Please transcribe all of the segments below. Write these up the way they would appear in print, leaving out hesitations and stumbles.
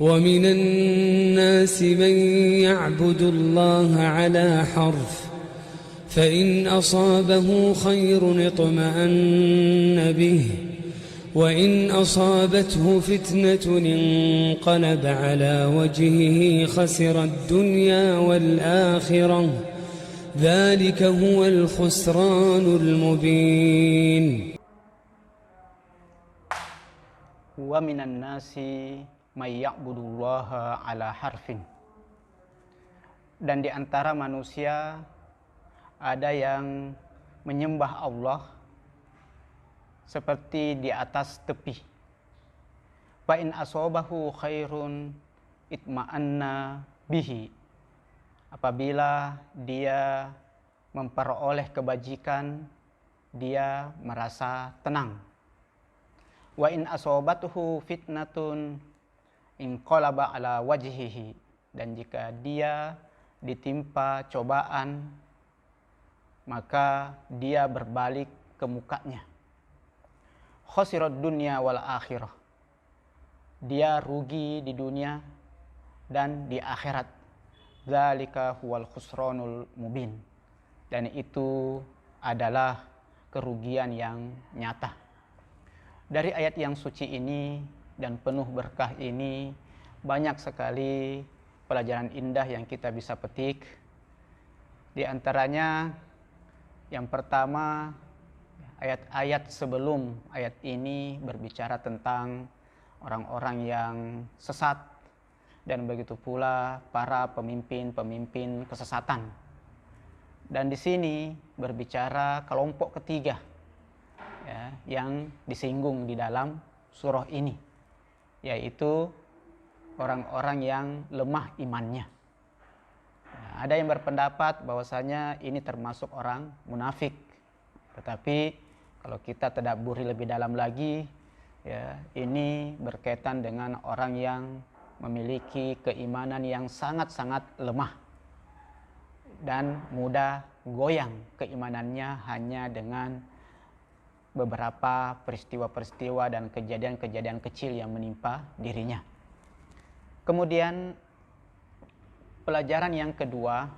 ومن الناس من يعبد الله على حرف فإن أصابه خير اطمأن به وإن أصابته فتنة انقلب على وجهه خسر الدنيا والآخرة ذلك هو الخسران المبين. ومن الناس من يعبد الله على حرف. Dan di antara manusia ada yang menyembah Allah seperti di atas tepi. Fa in asabahu khairun itma'anna bihi. Apabila dia memperoleh kebajikan, dia merasa tenang. Wa in asabatuhu fitnatun inqalaba ala wajhihi. Dan jika dia ditimpa cobaan, maka dia berbalik ke mukanya. Khasirat dunya wal akhirah. Dia rugi di dunia dan di akhirat. Dzalika huwal khusranul mubin. Dan itu adalah kerugian yang nyata. Dari ayat yang suci ini dan penuh berkah ini, banyak sekali pelajaran indah yang kita bisa petik. Di antaranya yang pertama, ayat-ayat sebelum ayat ini berbicara tentang orang-orang yang sesat, dan begitu pula para pemimpin-pemimpin kesesatan. Dan di sini berbicara kelompok ketiga ya, yang disinggung di dalam surah ini, yaitu orang-orang yang lemah imannya. Ada yang berpendapat bahwasanya ini termasuk orang munafik. Tetapi kalau kita tadabburi lebih dalam lagi, ya, ini berkaitan dengan orang yang memiliki keimanan yang sangat-sangat lemah dan mudah goyang keimanannya hanya dengan beberapa peristiwa-peristiwa dan kejadian-kejadian kecil yang menimpa dirinya. Kemudian pelajaran yang kedua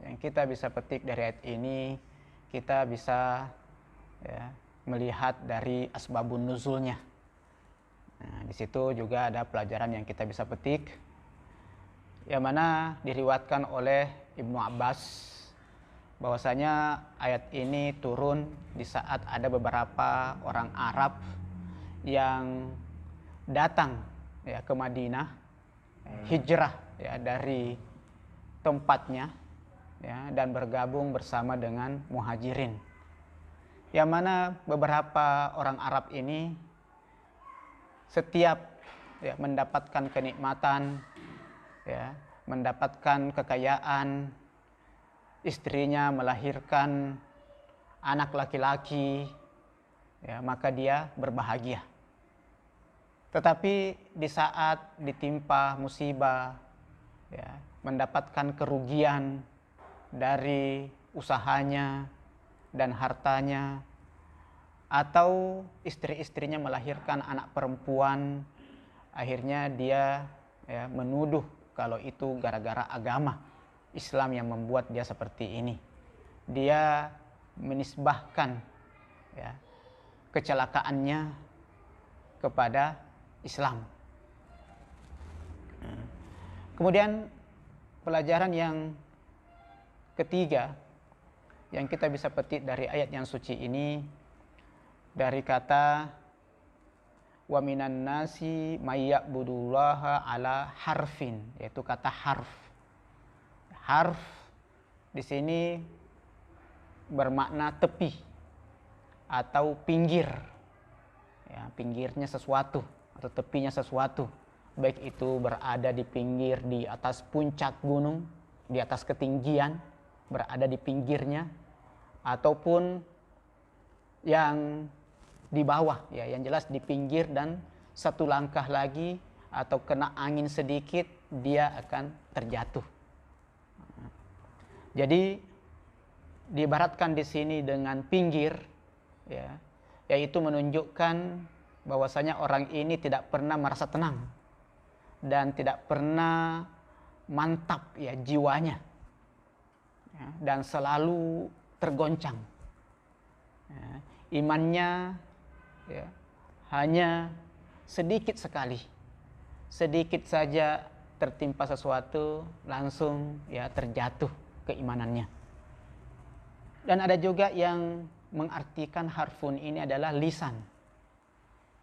yang kita bisa petik dari ayat ini, kita bisa ya, melihat dari asbabun nuzulnya. Nah, di situ juga ada pelajaran yang kita bisa petik, yang mana diriwayatkan oleh Ibnu Abbas bahwasanya ayat ini turun di saat ada beberapa orang Arab yang datang ya ke Madinah, hijrah ya dari tempatnya ya, dan bergabung bersama dengan muhajirin. Yang mana beberapa orang Arab ini setiap ya, mendapatkan kenikmatan, ya, mendapatkan kekayaan, istrinya melahirkan anak laki-laki, ya, maka dia berbahagia. Tetapi di saat ditimpa musibah, ya, mendapatkan kerugian dari usahanya dan hartanya, atau istri-istrinya melahirkan anak perempuan, akhirnya dia ya, menuduh kalau itu gara-gara agama Islam yang membuat dia seperti ini. Dia menisbahkan ya, kecelakaannya kepada Islam. Kemudian pelajaran yang ketiga yang kita bisa petik dari ayat yang suci ini, dari kata wa minan nasi may ya'budullaha ala harfin, yaitu kata harf. Harf di sini bermakna tepi atau pinggir. Ya, pinggirnya sesuatu atau tepinya sesuatu. Baik itu berada di pinggir, di atas puncak gunung, di atas ketinggian, berada di pinggirnya, ataupun yang di bawah, ya, yang jelas di pinggir dan satu langkah lagi atau kena angin sedikit dia akan terjatuh. Jadi diibaratkan di sini dengan pinggir, ya, yaitu menunjukkan bahwasanya orang ini tidak pernah merasa tenang, dan tidak pernah mantap ya jiwanya, ya, dan selalu tergoncang. Ya, imannya ya, hanya sedikit sekali, sedikit saja tertimpa sesuatu langsung ya terjatuh keimanannya. Dan ada juga yang mengartikan harfun ini adalah lisan,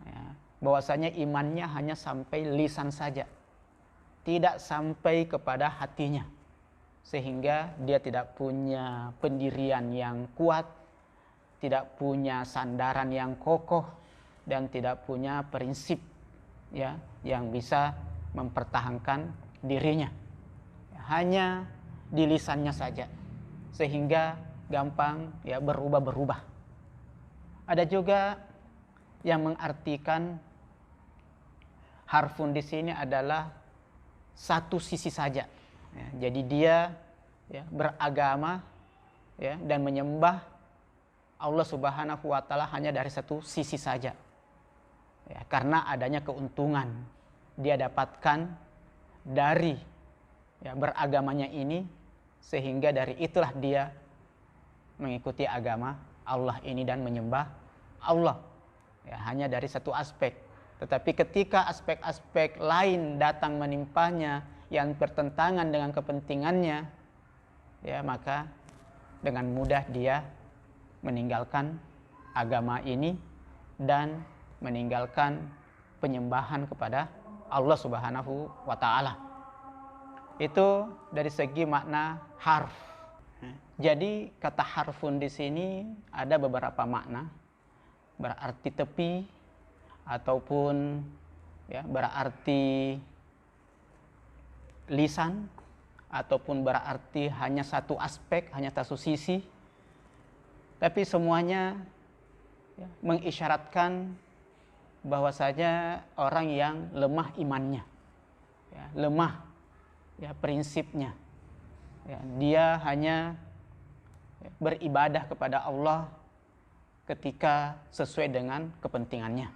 ya, bahwasanya imannya hanya sampai lisan saja, tidak sampai kepada hatinya, sehingga dia tidak punya pendirian yang kuat, tidak punya sandaran yang kokoh, dan tidak punya prinsip ya yang bisa mempertahankan dirinya. Hanya di lisannya saja, sehingga gampang ya berubah-berubah. Ada juga yang mengartikan harfun di sini adalah satu sisi saja. Ya, jadi dia ya, beragama ya, dan menyembah Allah Subhanahu wa Ta'ala hanya dari satu sisi saja. Ya, karena adanya keuntungan dia dapatkan dari ya, beragamanya ini, sehingga dari itulah dia mengikuti agama Allah ini dan menyembah Allah ya, hanya dari satu aspek. Tetapi ketika aspek-aspek lain datang menimpanya yang bertentangan dengan kepentingannya, ya maka dengan mudah dia meninggalkan agama ini dan meninggalkan penyembahan kepada Allah Subhanahu wa Ta'ala. Itu dari segi makna harf. Jadi kata harfun di sini ada beberapa makna, berarti tepi ataupun ya berarti lisan, ataupun berarti hanya satu aspek, hanya satu sisi. Tapi semuanya ya, mengisyaratkan bahwasanya orang yang lemah imannya, ya, lemah ya prinsipnya, ya, dia hanya ya, beribadah kepada Allah ketika sesuai dengan kepentingannya.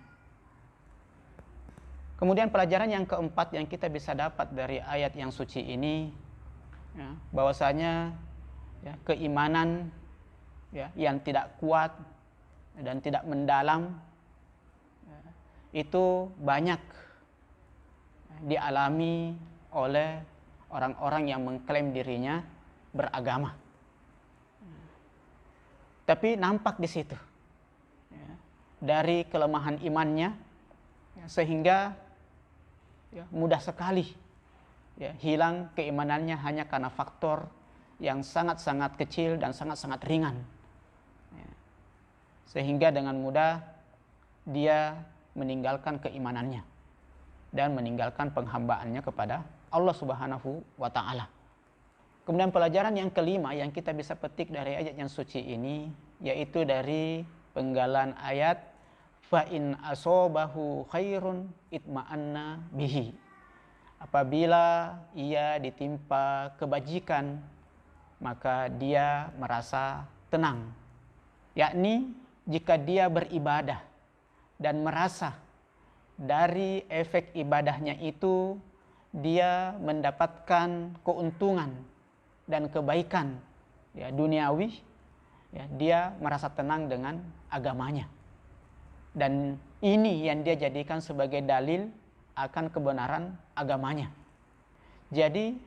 Kemudian pelajaran yang keempat yang kita bisa dapat dari ayat yang suci ini, ya, bahwasanya ya, keimanan ya, yang tidak kuat dan tidak mendalam ya, itu banyak dialami oleh orang-orang yang mengklaim dirinya beragama. Tapi nampak di situ ya, dari kelemahan imannya ya, sehingga ya, mudah sekali ya, hilang keimanannya hanya karena faktor yang sangat-sangat kecil dan sangat-sangat ringan ya. Sehingga dengan mudah dia meninggalkan keimanannya dan meninggalkan penghambaannya kepada Allah Subhanahu wa Ta'ala. Kemudian pelajaran yang kelima yang kita bisa petik dari ayat yang suci ini, yaitu dari penggalan ayat fa in asobahu khairun itma'anna bihi. Apabila ia ditimpa kebajikan, maka dia merasa tenang. Yakni jika dia beribadah dan merasa dari efek ibadahnya itu dia mendapatkan keuntungan dan kebaikan ya, duniawi, ya, dia merasa tenang dengan agamanya. Dan ini yang dia jadikan sebagai dalil akan kebenaran agamanya. Jadi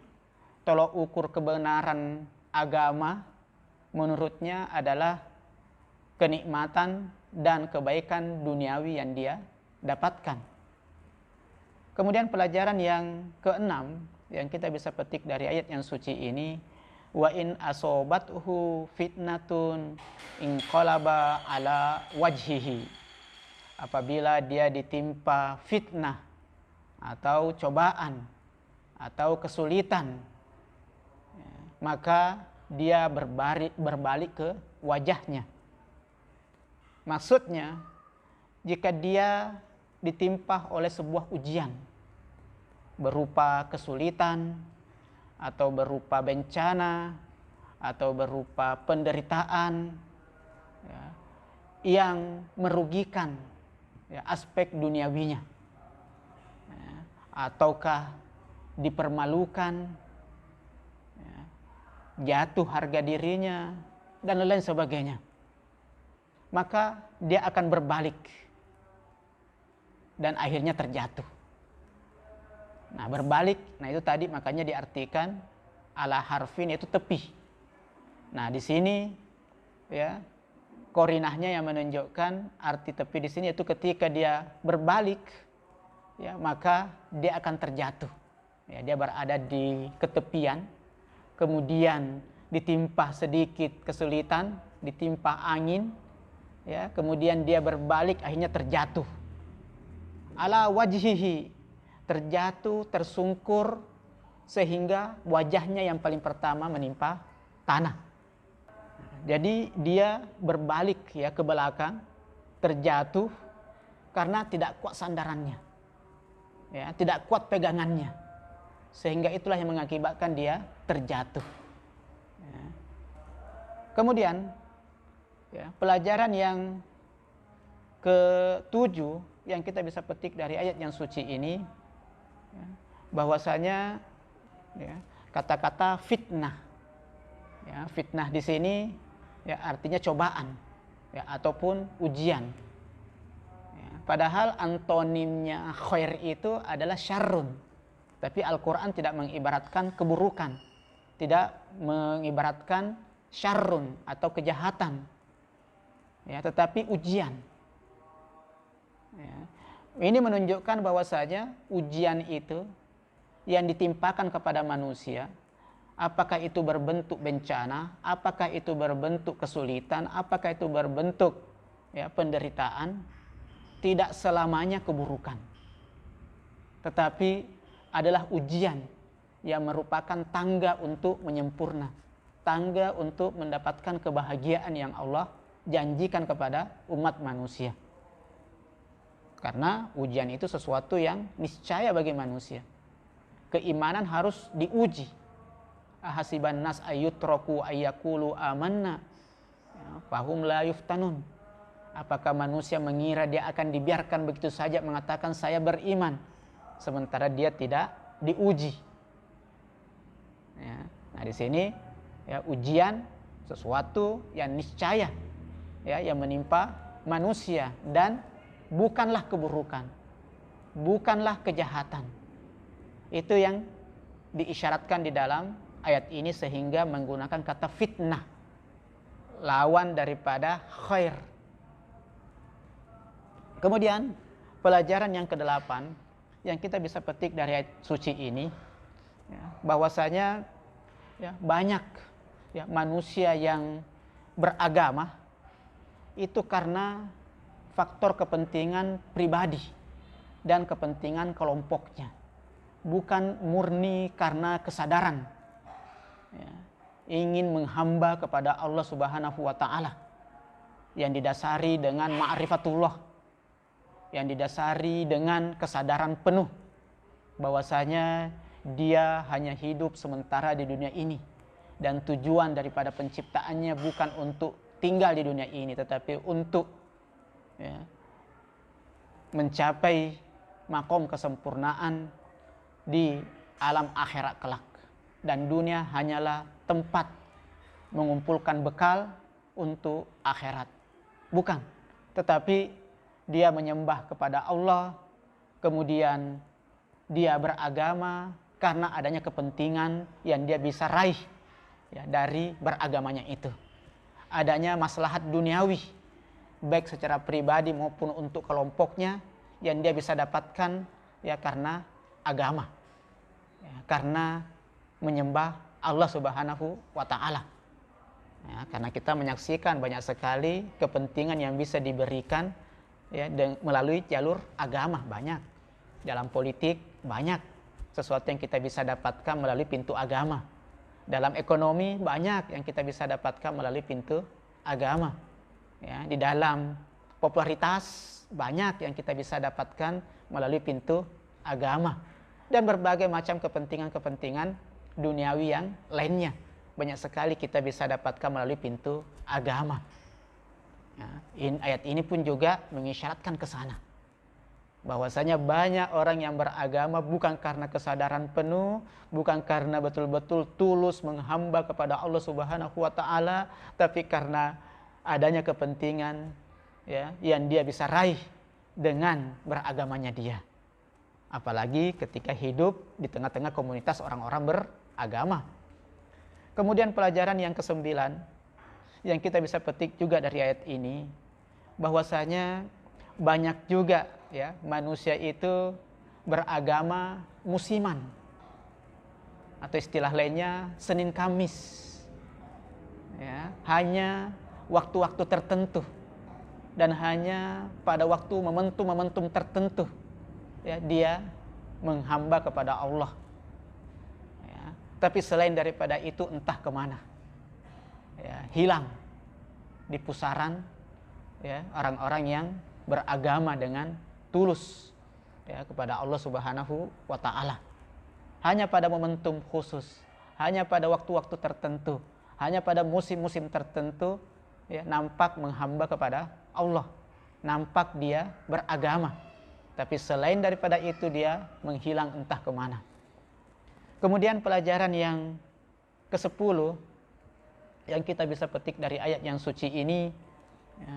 tolok ukur kebenaran agama menurutnya adalah kenikmatan dan kebaikan duniawi yang dia dapatkan. Kemudian pelajaran yang keenam yang kita bisa petik dari ayat yang suci ini, wa in asobathu fitnatun inqalaba ala wajhihi. Apabila dia ditimpa fitnah atau cobaan atau kesulitan, maka dia berbalik ke wajahnya. Maksudnya, jika dia ditimpa oleh sebuah ujian berupa kesulitan atau berupa bencana atau berupa penderitaan ya, yang merugikan ya, aspek duniawinya, ya, ataukah dipermalukan, ya, jatuh harga dirinya, dan lain sebagainya, maka dia akan berbalik dan akhirnya terjatuh. Nah, berbalik, nah itu tadi makanya diartikan ala harfin, itu tepi. Nah, di sini ya korinahnya yang menunjukkan arti tepi di sini itu ketika dia berbalik, ya, maka dia akan terjatuh. Ya, dia berada di ketepian, kemudian ditimpa sedikit kesulitan, ditimpa angin, ya, kemudian dia berbalik akhirnya terjatuh. Ala wajhihi, terjatuh, tersungkur sehingga wajahnya yang paling pertama menimpa tanah. Jadi dia berbalik ya ke belakang, terjatuh karena tidak kuat sandarannya, ya, tidak kuat pegangannya, sehingga itulah yang mengakibatkan dia terjatuh. Ya. Kemudian ya, pelajaran yang ketujuh yang kita bisa petik dari ayat yang suci ini, ya, bahwasanya ya, kata-kata fitnah, ya, fitnah di sini ya artinya cobaan, ya, ataupun ujian. Ya, padahal antonimnya khair itu adalah syarrun, tapi Al-Quran tidak mengibaratkan keburukan, tidak mengibaratkan syarrun atau kejahatan, ya, tetapi ujian. Ya. Ini menunjukkan bahwasanya ujian itu yang ditimpakan kepada manusia, apakah itu berbentuk bencana, apakah itu berbentuk kesulitan, apakah itu berbentuk ya, penderitaan, tidak selamanya keburukan, tetapi adalah ujian yang merupakan tangga untuk menyempurna, tangga untuk mendapatkan kebahagiaan yang Allah janjikan kepada umat manusia. Karena ujian itu sesuatu yang niscaya bagi manusia. Keimanan harus diuji. Ahasiban nas ayyutraku ayyakulu amanna fahum la yuftanun. Apakah manusia mengira dia akan dibiarkan begitu saja mengatakan saya beriman, sementara dia tidak diuji? Ya. Nah, di sini ya, ujian sesuatu yang niscaya ya, yang menimpa manusia, dan bukanlah keburukan, bukanlah kejahatan. Itu yang diisyaratkan di dalam ayat ini, sehingga menggunakan kata fitnah, lawan daripada khair. Kemudian pelajaran yang ke-8 yang kita bisa petik dari ayat suci ini, ya, bahwasanya ya, banyak ya, manusia yang beragama itu karena faktor kepentingan pribadi dan kepentingan kelompoknya, bukan murni karena kesadaran ya, ingin menghamba kepada Allah Subhanahu wa Ta'ala, yang didasari dengan ma'rifatullah, yang didasari dengan kesadaran penuh bahwasanya dia hanya hidup sementara di dunia ini, dan tujuan daripada penciptaannya bukan untuk tinggal di dunia ini, tetapi untuk ya, mencapai makom kesempurnaan di alam akhirat kelak, dan dunia hanyalah tempat mengumpulkan bekal untuk akhirat, bukan, tetapi dia menyembah kepada Allah, kemudian dia beragama karena adanya kepentingan yang dia bisa raih ya, dari beragamanya itu, adanya maslahat duniawi baik secara pribadi maupun untuk kelompoknya yang dia bisa dapatkan ya karena agama, ya, karena menyembah Allah Subhanahu wa Ta'ala. Ya, karena kita menyaksikan banyak sekali kepentingan yang bisa diberikan ya, melalui jalur agama, banyak. Dalam politik banyak sesuatu yang kita bisa dapatkan melalui pintu agama. Dalam ekonomi banyak yang kita bisa dapatkan melalui pintu agama. Ya, di dalam popularitas banyak yang kita bisa dapatkan melalui pintu agama, dan berbagai macam kepentingan-kepentingan duniawi yang lainnya banyak sekali kita bisa dapatkan melalui pintu agama. Ya, ayat ini pun juga mengisyaratkan ke sana. bahwasanya banyak orang yang beragama bukan karena kesadaran penuh, bukan karena betul-betul tulus menghamba kepada Allah Subhanahu wa taala, tapi karena adanya kepentingan ya yang dia bisa raih dengan beragamanya dia. Apalagi ketika hidup di tengah-tengah komunitas orang-orang beragama. Kemudian pelajaran yang ke-9 yang kita bisa petik juga dari ayat ini, bahwasanya banyak juga ya manusia itu beragama musiman, atau istilah lainnya Senin Kamis, ya, hanya waktu-waktu tertentu dan hanya pada waktu momentum-momentum tertentu ya dia menghamba kepada Allah ya. Tapi selain daripada itu entah kemana ya, hilang di pusaran ya orang-orang yang beragama dengan tulus ya kepada Allah Subhanahu wa taala. Hanya pada momentum khusus, hanya pada waktu-waktu tertentu, hanya pada musim-musim tertentu ya nampak menghamba kepada Allah, nampak dia beragama. Tapi selain daripada itu dia menghilang entah kemana. Kemudian pelajaran yang ke-10 yang kita bisa petik dari ayat yang suci ini ya,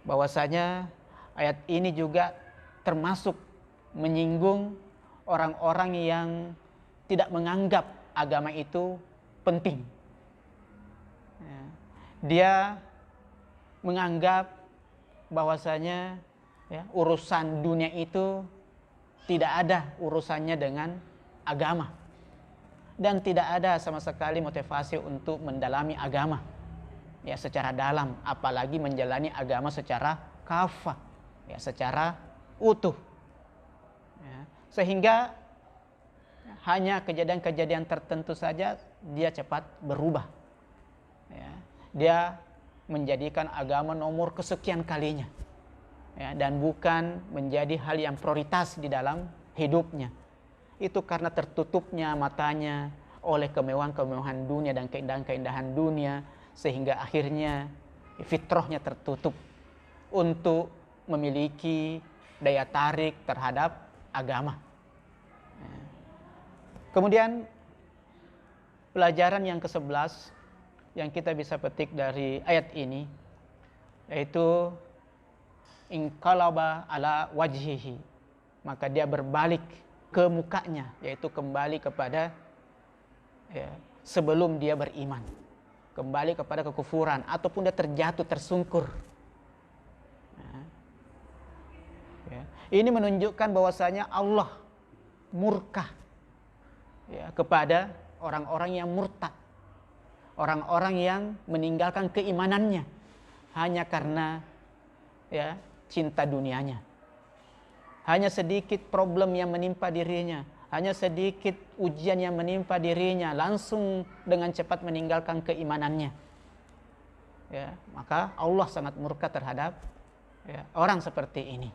bahwasanya ayat ini juga termasuk menyinggung orang-orang yang tidak menganggap agama itu penting. Ya, dia menganggap bahwasanya ya, urusan dunia itu tidak ada urusannya dengan agama, dan tidak ada sama sekali motivasi untuk mendalami agama ya secara dalam, apalagi menjalani agama secara kafah ya, secara utuh ya. Sehingga hanya kejadian-kejadian tertentu saja dia cepat berubah ya. Dia menjadikan agama nomor kesekian kalinya ya, dan bukan menjadi hal yang prioritas di dalam hidupnya. Itu karena tertutupnya matanya oleh kemewahan-kemewahan dunia dan keindahan-keindahan dunia, sehingga akhirnya fitrahnya tertutup untuk memiliki daya tarik terhadap agama. Kemudian pelajaran yang ke-11 yang kita bisa petik dari ayat ini, yaitu inqalaba ala wajhihi, maka dia berbalik ke mukanya, yaitu kembali kepada ya, sebelum dia beriman, kembali kepada kekufuran, ataupun dia terjatuh tersungkur ya. Ini menunjukkan bahwasanya Allah murka ya, kepada orang-orang yang murtad, orang-orang yang meninggalkan keimanannya hanya karena ya cinta dunianya. Hanya sedikit problem yang menimpa dirinya, hanya sedikit ujian yang menimpa dirinya, langsung dengan cepat meninggalkan keimanannya. Ya, maka Allah sangat murka terhadap ya, orang seperti ini.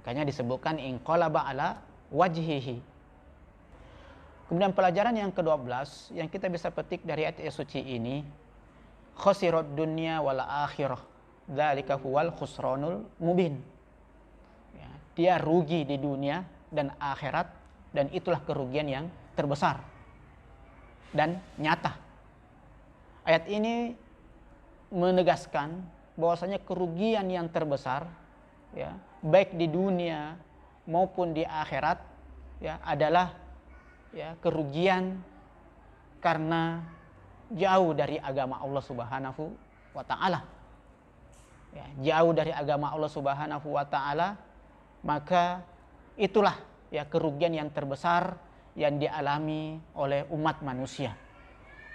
Makanya disebutkan inqalaba ala wajhihi. Kemudian pelajaran yang ke-12 yang kita bisa petik dari ayat suci ini, khasirad dunya wal akhirah, dzalika huwal khusranul mubin. Ya, dia rugi di dunia dan akhirat, dan itulah kerugian yang terbesar dan nyata. Ayat ini menegaskan bahwasanya kerugian yang terbesar ya, baik di dunia maupun di akhirat ya, adalah ya, kerugian karena jauh dari agama Allah Subhanahu wa taala. Ya, jauh dari agama Allah Subhanahu wa taala, maka itulah ya kerugian yang terbesar yang dialami oleh umat manusia,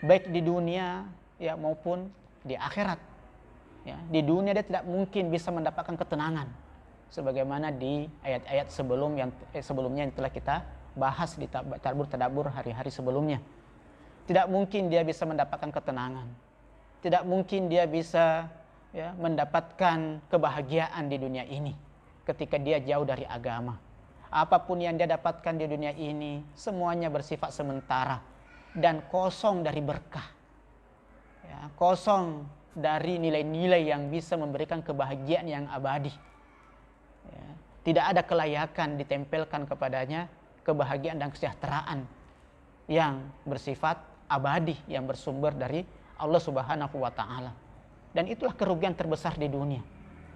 baik di dunia ya maupun di akhirat. Ya, di dunia dia tidak mungkin bisa mendapatkan ketenangan sebagaimana di ayat-ayat sebelumnya yang telah kita bahas di tadabbur hari-hari sebelumnya. Tidak mungkin dia bisa mendapatkan ketenangan, tidak mungkin dia bisa ya, mendapatkan kebahagiaan di dunia ini ketika dia jauh dari agama. Apapun yang dia dapatkan di dunia ini semuanya bersifat sementara dan kosong dari berkah ya, kosong dari nilai-nilai yang bisa memberikan kebahagiaan yang abadi ya. Tidak ada kelayakan ditempelkan kepadanya kebahagiaan dan kesejahteraan yang bersifat abadi, yang bersumber dari Allah Subhanahu wa Ta'ala. Dan itulah kerugian terbesar di dunia.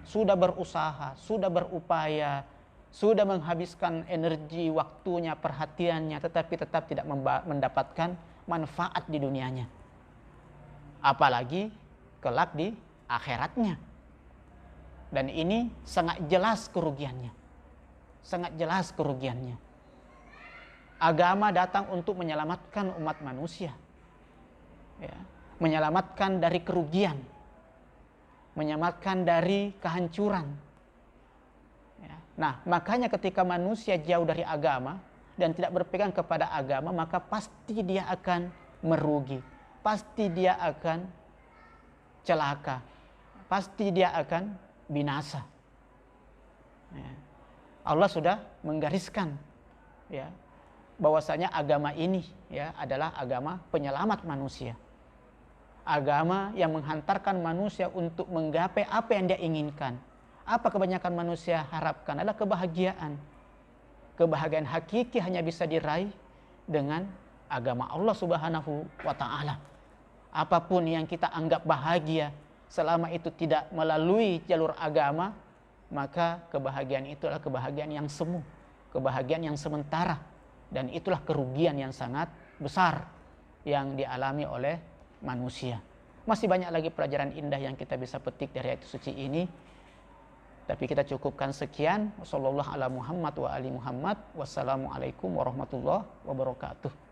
Sudah berusaha, sudah berupaya, sudah menghabiskan energi, waktunya, perhatiannya, tetapi tetap tidak mendapatkan manfaat di dunianya. Apalagi kelak di akhiratnya. Dan ini sangat jelas kerugiannya. Sangat jelas kerugiannya. Agama datang untuk menyelamatkan umat manusia. Ya, menyelamatkan dari kerugian. Menyelamatkan dari kehancuran. Ya. Nah, makanya ketika manusia jauh dari agama dan tidak berpegang kepada agama, maka pasti dia akan merugi. Pasti dia akan celaka. Pasti dia akan binasa. Ya. Allah sudah menggariskan, ya, bahwasanya agama ini, ya, adalah agama penyelamat manusia. Agama yang menghantarkan manusia untuk menggapai apa yang dia inginkan. Apa kebanyakan manusia harapkan adalah kebahagiaan. Kebahagiaan hakiki hanya bisa diraih dengan agama Allah Subhanahu wa Ta'ala. Apapun yang kita anggap bahagia, selama itu tidak melalui jalur agama, maka kebahagiaan itu adalah kebahagiaan yang semu, kebahagiaan yang sementara, dan itulah kerugian yang sangat besar yang dialami oleh manusia. Masih banyak lagi pelajaran indah yang kita bisa petik dari ayat suci ini, tapi kita cukupkan sekian. Wassallallahu ala Muhammad wa ali Muhammad. Wassalamualaikum warahmatullahi wabarakatuh.